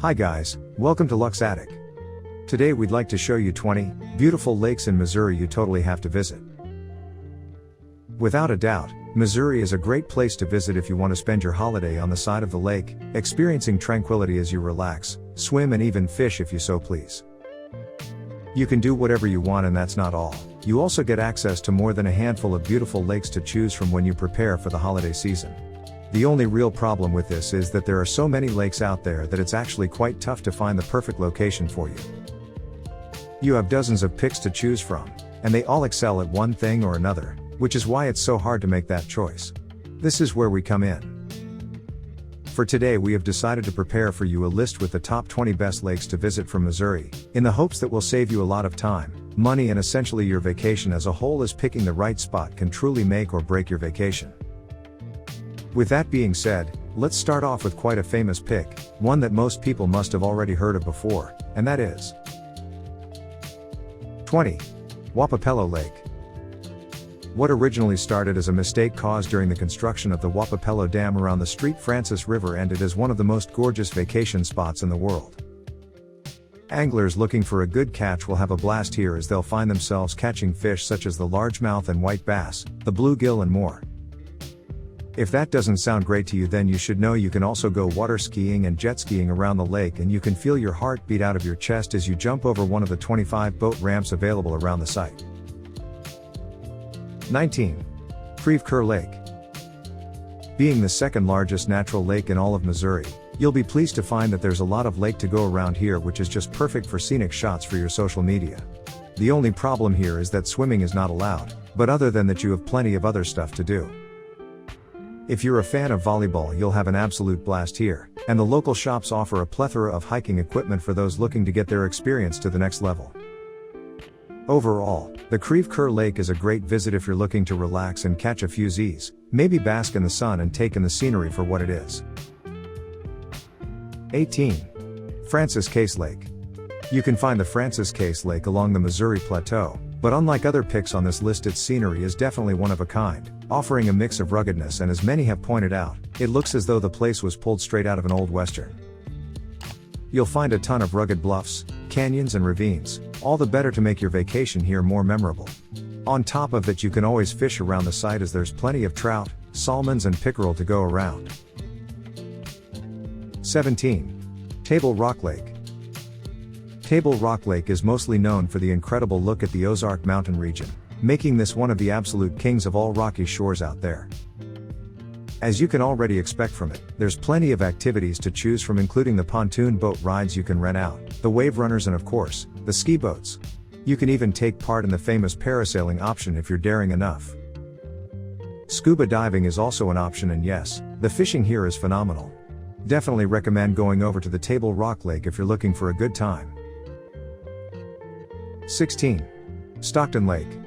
Hi guys, welcome to Luck's Attic. Today we'd like to show you 20 beautiful lakes in Missouri you totally have to visit. Without a doubt, Missouri is a great place to visit if you want to spend your holiday on the side of the lake, experiencing tranquility as you relax, swim and even fish if you so please. You can do whatever you want, and that's not all. You also get access to more than a handful of beautiful lakes to choose from when you prepare for the holiday season. The only real problem with this is that there are so many lakes out there that it's actually quite tough to find the perfect location for you. You have dozens of picks to choose from, and they all excel at one thing or another, which is why it's so hard to make that choice. This is where we come in. For today we have decided to prepare for you a list with the top 20 best lakes to visit from Missouri, in the hopes that will save you a lot of time, money and essentially your vacation as a whole, as picking the right spot can truly make or break your vacation. With that being said, let's start off with quite a famous pick, one that most people must have already heard of before, and that is 20. Wappapello Lake. What originally started as a mistake caused during the construction of the Wappapello Dam around the St. Francis River ended as one of the most gorgeous vacation spots in the world. Anglers looking for a good catch will have a blast here, as they'll find themselves catching fish such as the largemouth and white bass, the bluegill and more. If that doesn't sound great to you, then you should know you can also go water skiing and jet skiing around the lake, and you can feel your heart beat out of your chest as you jump over one of the 25 boat ramps available around the site. 19. Coeur Lake. Being the second largest natural lake in all of Missouri, you'll be pleased to find that there's a lot of lake to go around here, which is just perfect for scenic shots for your social media. The only problem here is that swimming is not allowed, but other than that you have plenty of other stuff to do. If you're a fan of volleyball, you'll have an absolute blast here, and the local shops offer a plethora of hiking equipment for those looking to get their experience to the next level. Overall, the Coeur Lake is a great visit if you're looking to relax and catch a few Z's, maybe bask in the sun and take in the scenery for what it is. 18. Francis Case Lake. You can find the Francis Case Lake along the Missouri Plateau, but unlike other picks on this list, its scenery is definitely one of a kind, offering a mix of ruggedness, and as many have pointed out, it looks as though the place was pulled straight out of an old western. You'll find a ton of rugged bluffs, canyons and ravines, all the better to make your vacation here more memorable. On top of that, you can always fish around the site, as there's plenty of trout, salmons and pickerel to go around. 17. Table Rock Lake. Table Rock Lake is mostly known for the incredible look at the Ozark mountain region, making this one of the absolute kings of all rocky shores out there. As you can already expect from it, there's plenty of activities to choose from, including the pontoon boat rides you can rent out, the wave runners and of course, the ski boats. You can even take part in the famous parasailing option if you're daring enough. Scuba diving is also an option, and yes, the fishing here is phenomenal. Definitely recommend going over to the Table Rock Lake if you're looking for a good time. 16. Stockton Lake.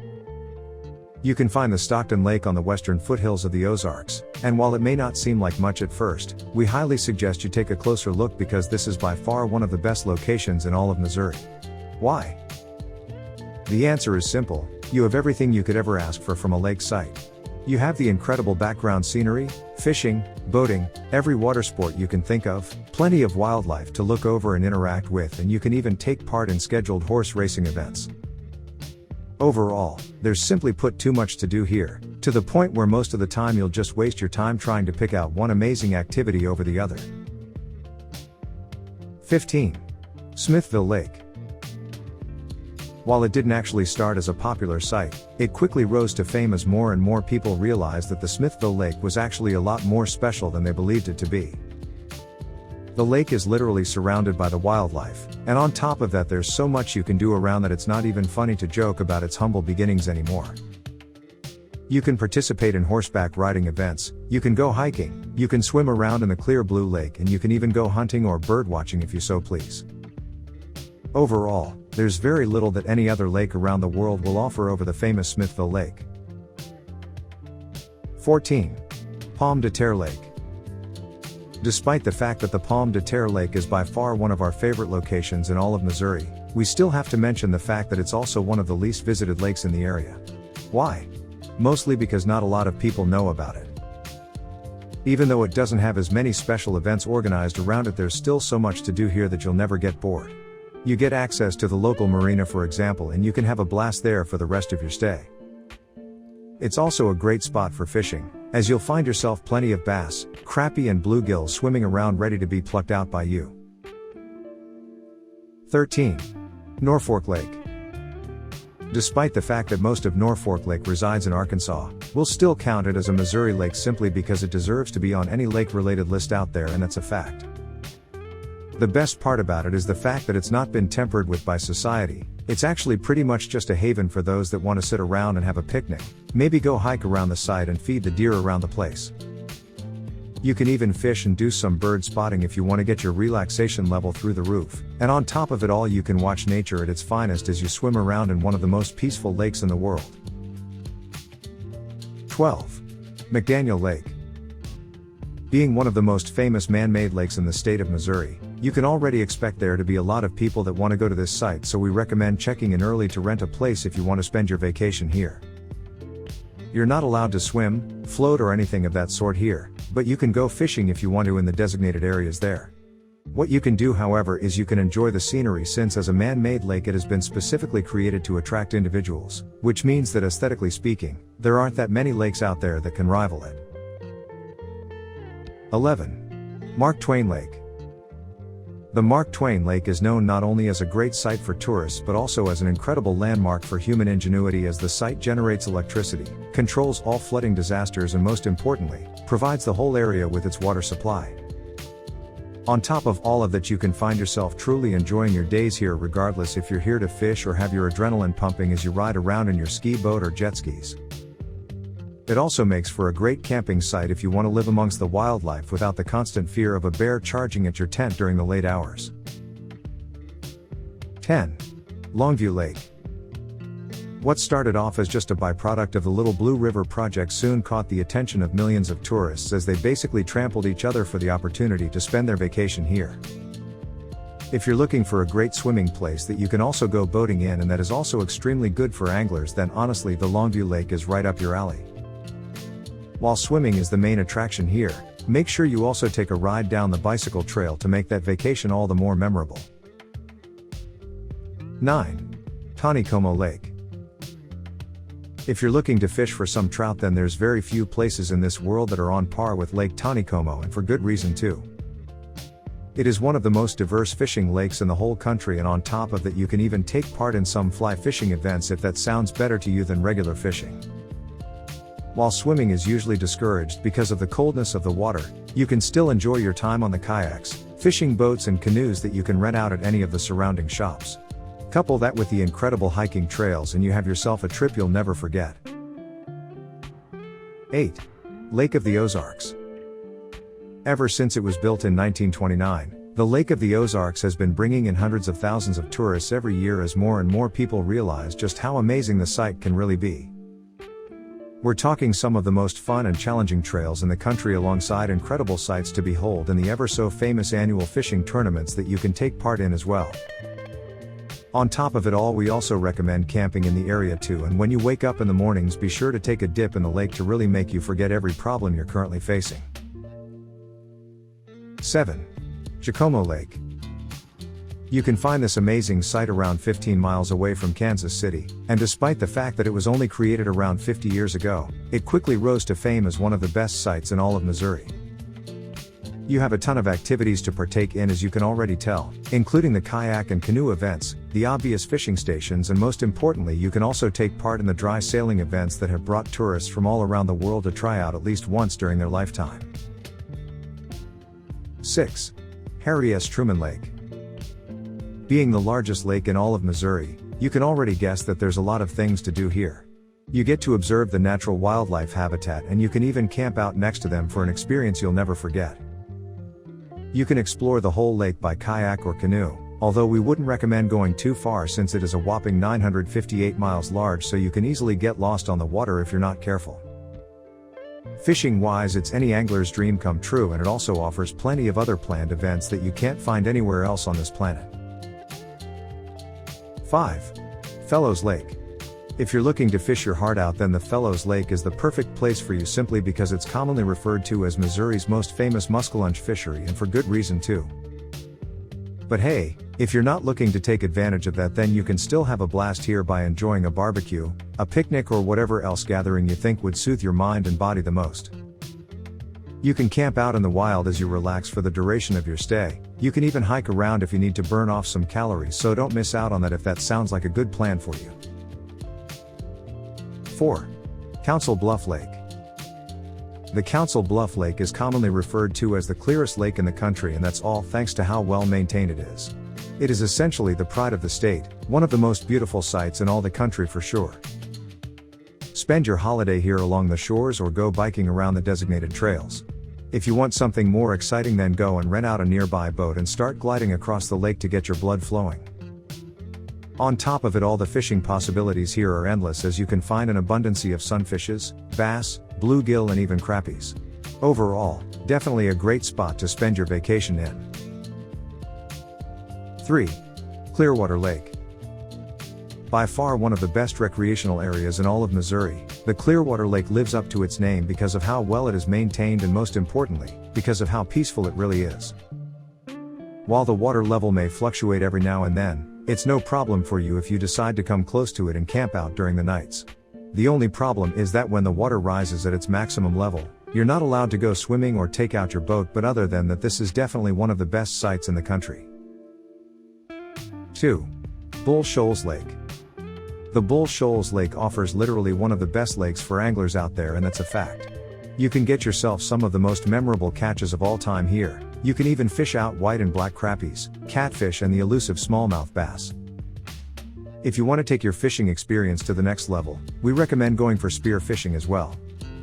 You can find the Stockton Lake on the western foothills of the Ozarks, and while it may not seem like much at first, we highly suggest you take a closer look, because this is by far one of the best locations in all of Missouri. Why? The answer is simple: you have everything you could ever ask for from a lake site. You have the incredible background scenery, fishing, boating, every water sport you can think of, plenty of wildlife to look over and interact with, and you can even take part in scheduled horse racing events. Overall, there's simply put too much to do here, to the point where most of the time you'll just waste your time trying to pick out one amazing activity over the other. 15. Smithville Lake. While it didn't actually start as a popular site, it quickly rose to fame as more and more people realized that the Smithville Lake was actually a lot more special than they believed it to be. The lake is literally surrounded by the wildlife, and on top of that there's so much you can do around that it's not even funny to joke about its humble beginnings anymore. You can participate in horseback riding events, you can go hiking, you can swim around in the clear blue lake, and you can even go hunting or bird watching if you so please. Overall, there's very little that any other lake around the world will offer over the famous Smithville Lake. 14. Pomme de Terre Lake. Despite the fact that the Pomme de Terre Lake is by far one of our favorite locations in all of Missouri, we still have to mention the fact that it's also one of the least visited lakes in the area. Why? Mostly because not a lot of people know about it. Even though it doesn't have as many special events organized around it, there's still so much to do here that you'll never get bored. You get access to the local marina, for example, and you can have a blast there for the rest of your stay. It's also a great spot for fishing, as you'll find yourself plenty of bass, crappie and bluegill swimming around ready to be plucked out by you. 13. Norfolk Lake. Despite the fact that most of Norfolk Lake resides in Arkansas, we'll still count it as a Missouri lake simply because it deserves to be on any lake-related list out there, and that's a fact. The best part about it is the fact that it's not been tempered with by society. It's actually pretty much just a haven for those that want to sit around and have a picnic, maybe go hike around the site and feed the deer around the place. You can even fish and do some bird spotting if you want to get your relaxation level through the roof, and on top of it all you can watch nature at its finest as you swim around in one of the most peaceful lakes in the world. 12. McDaniel Lake. Being one of the most famous man-made lakes in the state of Missouri, you can already expect there to be a lot of people that want to go to this site, so we recommend checking in early to rent a place if you want to spend your vacation here. You're not allowed to swim, float or anything of that sort here, but you can go fishing if you want to in the designated areas there. What you can do, however, is you can enjoy the scenery, since as a man-made lake it has been specifically created to attract individuals, which means that aesthetically speaking, there aren't that many lakes out there that can rival it. 11. Mark Twain Lake. The Mark Twain Lake is known not only as a great site for tourists but also as an incredible landmark for human ingenuity, as the site generates electricity, controls all flooding disasters, and most importantly, provides the whole area with its water supply. On top of all of that, you can find yourself truly enjoying your days here, regardless if you're here to fish or have your adrenaline pumping as you ride around in your ski boat or jet skis. It also makes for a great camping site if you want to live amongst the wildlife without the constant fear of a bear charging at your tent during the late hours. 10. Longview Lake. What started off as just a byproduct of the Little Blue River project soon caught the attention of millions of tourists, as they basically trampled each other for the opportunity to spend their vacation here. If you're looking for a great swimming place that you can also go boating in and that is also extremely good for anglers, then honestly the Longview Lake is right up your alley. While swimming is the main attraction here, make sure you also take a ride down the bicycle trail to make that vacation all the more memorable. 9. Taneycomo Lake. If you're looking to fish for some trout, then there's very few places in this world that are on par with Lake Taneycomo, and for good reason too. It is one of the most diverse fishing lakes in the whole country, and on top of that you can even take part in some fly fishing events if that sounds better to you than regular fishing. While swimming is usually discouraged because of the coldness of the water, you can still enjoy your time on the kayaks, fishing boats and canoes that you can rent out at any of the surrounding shops. Couple that with the incredible hiking trails and you have yourself a trip you'll never forget. 8. Lake of the Ozarks. Ever since it was built in 1929, the Lake of the Ozarks has been bringing in hundreds of thousands of tourists every year as more and more people realize just how amazing the site can really be. We're talking some of the most fun and challenging trails in the country, alongside incredible sights to behold and the ever so famous annual fishing tournaments that you can take part in as well. On top of it all, we also recommend camping in the area too, and when you wake up in the mornings, be sure to take a dip in the lake to really make you forget every problem you're currently facing. 7. Jacomo Lake. You can find this amazing site around 15 miles away from Kansas City, and despite the fact that it was only created around 50 years ago, it quickly rose to fame as one of the best sites in all of Missouri. You have a ton of activities to partake in, as you can already tell, including the kayak and canoe events, the obvious fishing stations, and most importantly, you can also take part in the dry sailing events that have brought tourists from all around the world to try out at least once during their lifetime. 6. Harry S. Truman Lake. Being the largest lake in all of Missouri, you can already guess that there's a lot of things to do here. You get to observe the natural wildlife habitat, and you can even camp out next to them for an experience you'll never forget. You can explore the whole lake by kayak or canoe, although we wouldn't recommend going too far since it is a whopping 958 miles large, so you can easily get lost on the water if you're not careful. Fishing wise, it's any angler's dream come true, and it also offers plenty of other planned events that you can't find anywhere else on this planet. 5. Fellows Lake. If you're looking to fish your heart out, then the Fellows Lake is the perfect place for you, simply because it's commonly referred to as Missouri's most famous muskellunge fishery, and for good reason too. But hey, if you're not looking to take advantage of that, then you can still have a blast here by enjoying a barbecue, a picnic, or whatever else gathering you think would soothe your mind and body the most. You can camp out in the wild as you relax for the duration of your stay. You can even hike around if you need to burn off some calories, so don't miss out on that if that sounds like a good plan for you. 4. Council Bluff Lake. The Council Bluff Lake is commonly referred to as the clearest lake in the country, and that's all thanks to how well maintained it is. It is essentially the pride of the state, one of the most beautiful sights in all the country for sure. Spend your holiday here along the shores or go biking around the designated trails. If you want something more exciting, then go and rent out a nearby boat and start gliding across the lake to get your blood flowing. On top of it all, the fishing possibilities here are endless, as you can find an abundance of sunfishes, bass, bluegill, and even crappies. Overall, definitely a great spot to spend your vacation in. 3. Clearwater Lake. By far one of the best recreational areas in all of Missouri, the Clearwater Lake lives up to its name because of how well it is maintained, and most importantly, because of how peaceful it really is. While the water level may fluctuate every now and then, it's no problem for you if you decide to come close to it and camp out during the nights. The only problem is that when the water rises at its maximum level, you're not allowed to go swimming or take out your boat, but other than that, this is definitely one of the best sites in the country. 2. Shoals Lake. The Shoals Lake offers literally one of the best lakes for anglers out there, and that's a fact. You can get yourself some of the most memorable catches of all time here. You can even fish out white and black crappies, catfish, and the elusive smallmouth bass. If you want to take your fishing experience to the next level, we recommend going for spear fishing as well.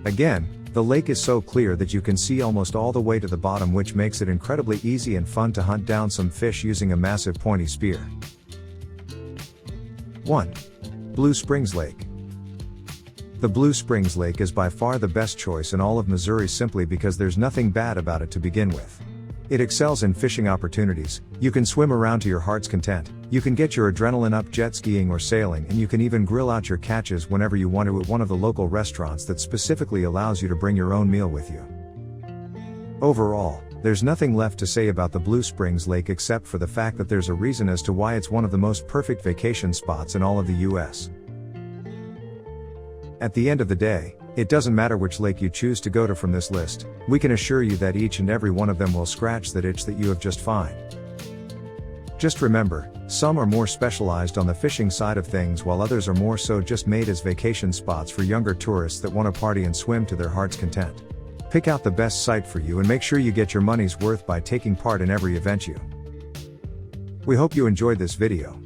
Again, the lake is so clear that you can see almost all the way to the bottom, which makes it incredibly easy and fun to hunt down some fish using a massive pointy spear. 1. Blue Springs Lake. The Blue Springs Lake is by far the best choice in all of Missouri, simply because there's nothing bad about it to begin with. It excels in fishing opportunities. You can swim around to your heart's content, you can get your adrenaline up jet skiing or sailing, and you can even grill out your catches whenever you want to at one of the local restaurants that specifically allows you to bring your own meal with you. Overall, there's nothing left to say about the Blue Springs Lake except for the fact that there's a reason as to why it's one of the most perfect vacation spots in all of the US. At the end of the day, it doesn't matter which lake you choose to go to from this list, we can assure you that each and every one of them will scratch that itch that you have just found. Just remember, some are more specialized on the fishing side of things, while others are more so just made as vacation spots for younger tourists that want to party and swim to their heart's content. Pick out the best site for you and make sure you get your money's worth by taking part in every event you. We hope you enjoyed this video.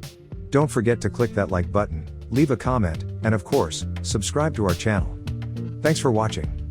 Don't forget to click that like button, leave a comment, and of course, subscribe to our channel. Thanks for watching.